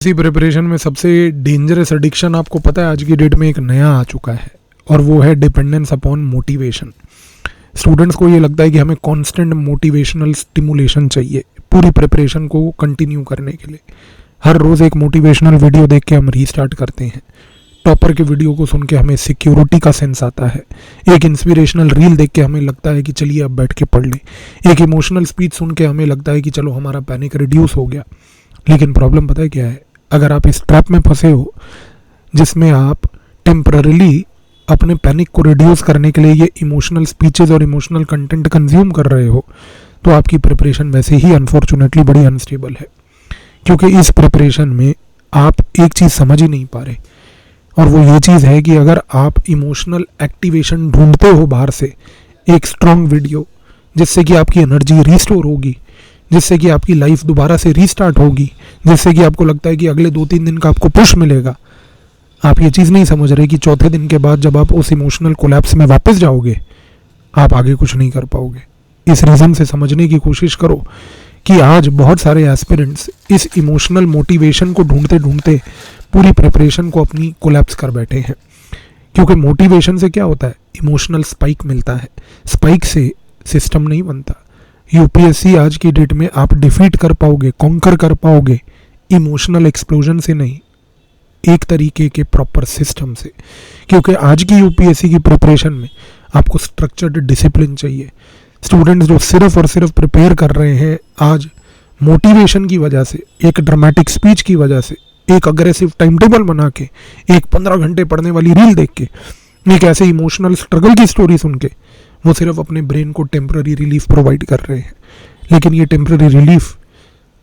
इसी प्रिपरेशन में सबसे डेंजरस एडिक्शन आपको पता है आज की डेट में एक नया आ चुका है और वो है डिपेंडेंस अपॉन मोटिवेशन। स्टूडेंट्स को ये लगता है कि हमें कांस्टेंट मोटिवेशनल स्टिमुलेशन चाहिए पूरी प्रिपरेशन को कंटिन्यू करने के लिए। हर रोज़ एक मोटिवेशनल वीडियो देख के हम रीस्टार्ट करते हैं, टॉपर के वीडियो को सुन के हमें सिक्योरिटी का सेंस आता है, एक इंस्पिरेशनल रील देख के हमें लगता है कि चलिए अब बैठ के पढ़ लें, एक इमोशनल स्पीच सुन के हमें लगता है कि चलो हमारा पैनिक रिड्यूस हो गया। लेकिन प्रॉब्लम पता है क्या है? अगर आप इस ट्रैप में फंसे हो जिसमें आप टेम्पररीली अपने पैनिक को रिड्यूस करने के लिए ये इमोशनल स्पीचेस और इमोशनल कंटेंट कंज्यूम कर रहे हो, तो आपकी प्रिपरेशन वैसे ही अनफॉर्चुनेटली बड़ी अनस्टेबल है। क्योंकि इस प्रिपरेशन में आप एक चीज़ समझ ही नहीं पा रहे, और वो ये चीज़ है कि अगर आप इमोशनल एक्टिवेशन ढूंढते हो बाहर से, एक स्ट्रॉन्ग वीडियो जिससे कि आपकी एनर्जी रिस्टोर होगी, जिससे कि आपकी लाइफ दोबारा से रीस्टार्ट होगी, जिससे कि आपको लगता है कि अगले 2-3 दिन का आपको पुश मिलेगा, आप ये चीज़ नहीं समझ रहे कि चौथे दिन के बाद जब आप उस इमोशनल कोलैप्स में वापस जाओगे आप आगे कुछ नहीं कर पाओगे। इस रीज़न से समझने की कोशिश करो कि आज बहुत सारे एस्पिरेंट्स इस इमोशनल मोटिवेशन को ढूंढते ढूंढते पूरी प्रिपरेशन को अपनी कोलैप्स कर बैठे हैं। क्योंकि मोटिवेशन से क्या होता है? इमोशनल स्पाइक मिलता है, स्पाइक से सिस्टम नहीं बनता। यूपीएससी आज की डेट में आप डिफीट कर पाओगे, कॉन्कर कर पाओगे इमोशनल एक्सप्लोजन से नहीं, एक तरीके के प्रॉपर सिस्टम से। क्योंकि आज की यूपीएससी की प्रिपरेशन में आपको स्ट्रक्चर्ड डिसिप्लिन चाहिए। स्टूडेंट्स जो सिर्फ और सिर्फ प्रिपेयर कर रहे हैं आज मोटिवेशन की वजह से, एक ड्रामेटिक स्पीच की वजह से, एक अग्रेसिव टाइम टेबल बना के, एक 15 घंटे पढ़ने वाली रील देख के, एक ऐसे इमोशनल स्ट्रगल की स्टोरी सुन के, वो सिर्फ अपने ब्रेन को टेम्पररी रिलीफ प्रोवाइड कर रहे हैं। लेकिन ये टेम्पररी रिलीफ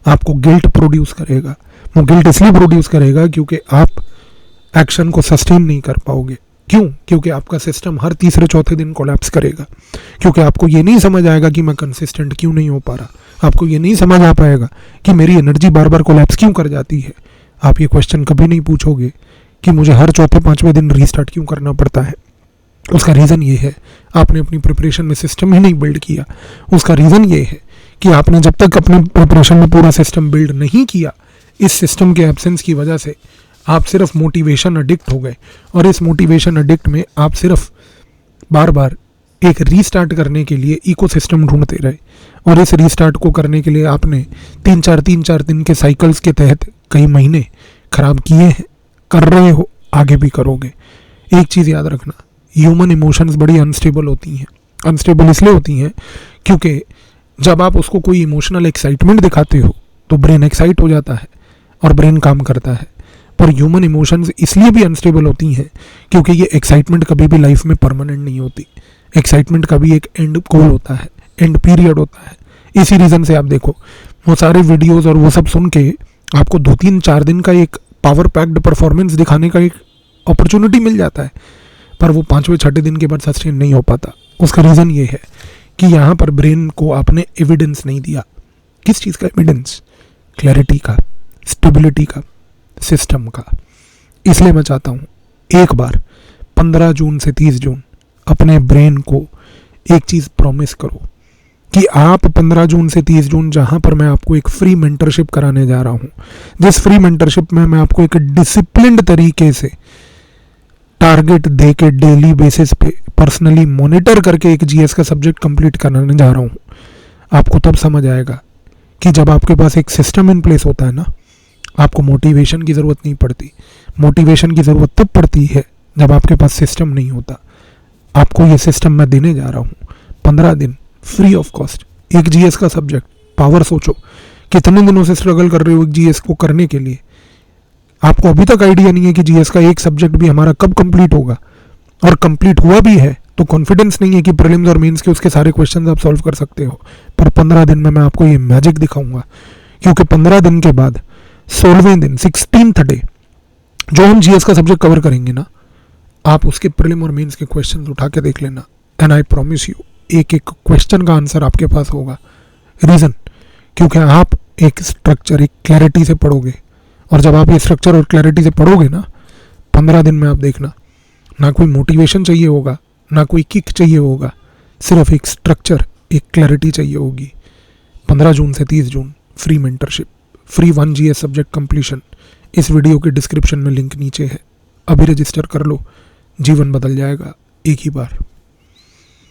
आपको गिल्ट प्रोड्यूस करेगा। वो गिल्ट इसलिए प्रोड्यूस करेगा क्योंकि आप एक्शन को सस्टेन नहीं कर पाओगे। क्यों? क्योंकि आपका सिस्टम हर तीसरे चौथे दिन कोलैप्स करेगा। क्योंकि आपको ये नहीं समझ आएगा कि मैं कंसिस्टेंट क्यों नहीं हो पा रहा, आपको ये नहीं समझ आ पाएगा कि मेरी एनर्जी बार बार कोलैप्स क्यों कर जाती है। आप ये क्वेश्चन कभी नहीं पूछोगे कि मुझे हर चौथे पाँचवें दिन रीस्टार्ट क्यों करना पड़ता है। उसका रीज़न ये है आपने अपनी प्रिपरेशन में सिस्टम ही नहीं बिल्ड किया। उसका रीज़न ये है कि आपने जब तक अपने प्रिपरेशन में पूरा सिस्टम बिल्ड नहीं किया, इस सिस्टम के एब्सेंस की वजह से आप सिर्फ मोटिवेशन एडिक्ट हो गए। और इस मोटिवेशन एडिक्ट में आप सिर्फ बार बार एक रीस्टार्ट करने के लिए इकोसिस्टम ढूंढते रहे, और इस रीस्टार्ट को करने के लिए आपने 3-4 दिन के साइकिल्स के तहत कई महीने खराब किए हैं, कर रहे हो, आगे भी करोगे। एक चीज़ याद रखना, ह्यूमन इमोशंस बड़ी अनस्टेबल होती हैं। अनस्टेबल इसलिए होती हैं क्योंकि जब आप उसको कोई इमोशनल एक्साइटमेंट दिखाते हो तो ब्रेन एक्साइट हो जाता है और ब्रेन काम करता है। पर ह्यूमन इमोशंस इसलिए भी अनस्टेबल होती हैं क्योंकि ये एक्साइटमेंट कभी भी लाइफ में परमानेंट नहीं होती। एक्साइटमेंट का भी एक एंड गोल होता है, एंड पीरियड होता है। इसी रीज़न से आप देखो वो सारे वीडियोज़ और वो सब सुन के आपको 2-3-4 दिन का एक पावर पैक्ड परफॉर्मेंस दिखाने का एक अपॉर्चुनिटी मिल जाता है, पर वो 5वें-6ठे दिन के बाद सस्टेन नहीं हो पाता। उसका रीज़न ये है कि यहाँ पर ब्रेन को आपने एविडेंस नहीं दिया। किस चीज़ का एविडेंस? क्लैरिटी का, स्टेबिलिटी का, सिस्टम का। इसलिए मैं चाहता हूँ एक बार 15 जून से 30 जून अपने ब्रेन को एक चीज़ प्रॉमिस करो कि आप 15 जून से 30 जून जहाँ पर मैं आपको एक फ्री मेंटरशिप कराने जा रहा हूँ, जिस फ्री मेंटरशिप में मैं आपको एक डिसिप्लिन्ड तरीके से टारगेट दे के डेली बेसिस पे पर्सनली मॉनिटर करके एक जीएस का सब्जेक्ट कंप्लीट कराने जा रहा हूँ, आपको तब समझ आएगा कि जब आपके पास एक सिस्टम इन प्लेस होता है ना, आपको मोटिवेशन की ज़रूरत नहीं पड़ती। मोटिवेशन की ज़रूरत तब पड़ती है जब आपके पास सिस्टम नहीं होता। आपको ये सिस्टम मैं देने जा रहा हूँ, 15 दिन फ्री ऑफ कॉस्ट, एक जीएस का सब्जेक्ट। पावर सोचो कितने दिनों से स्ट्रगल कर रहे हो एक जीएस को करने के लिए। आपको अभी तक आइडिया नहीं है कि जीएस का एक सब्जेक्ट भी हमारा कब कंप्लीट होगा, और कंप्लीट हुआ भी है तो कॉन्फिडेंस नहीं है कि प्रीलिम्स और मेंस के उसके सारे क्वेश्चंस आप सॉल्व कर सकते हो। पर 15 दिन में मैं आपको ये मैजिक दिखाऊंगा, क्योंकि 15 दिन के बाद 16वें दिन 16th डे जो हम जीएस का सब्जेक्ट कवर करेंगे ना, आप उसके प्रीलिम और मेंस के क्वेश्चंस उठा के देख लेना, एंड आई प्रॉमिस यू एक एक क्वेश्चन का आंसर आपके पास होगा। रीज़न? क्योंकि आप एक स्ट्रक्चर, एक क्लैरिटी से पढ़ोगे, और जब आप ये स्ट्रक्चर और क्लैरिटी से पढ़ोगे ना, 15 दिन में आप देखना, ना कोई मोटिवेशन चाहिए होगा, ना कोई किक चाहिए होगा, सिर्फ एक स्ट्रक्चर, एक क्लैरिटी चाहिए होगी। 15 जून से 30 June free mentorship, free 1 GS subject completion, इस वीडियो के डिस्क्रिप्शन में लिंक नीचे है, अभी रजिस्टर कर लो, जीवन बदल जाएगा एक ही बार।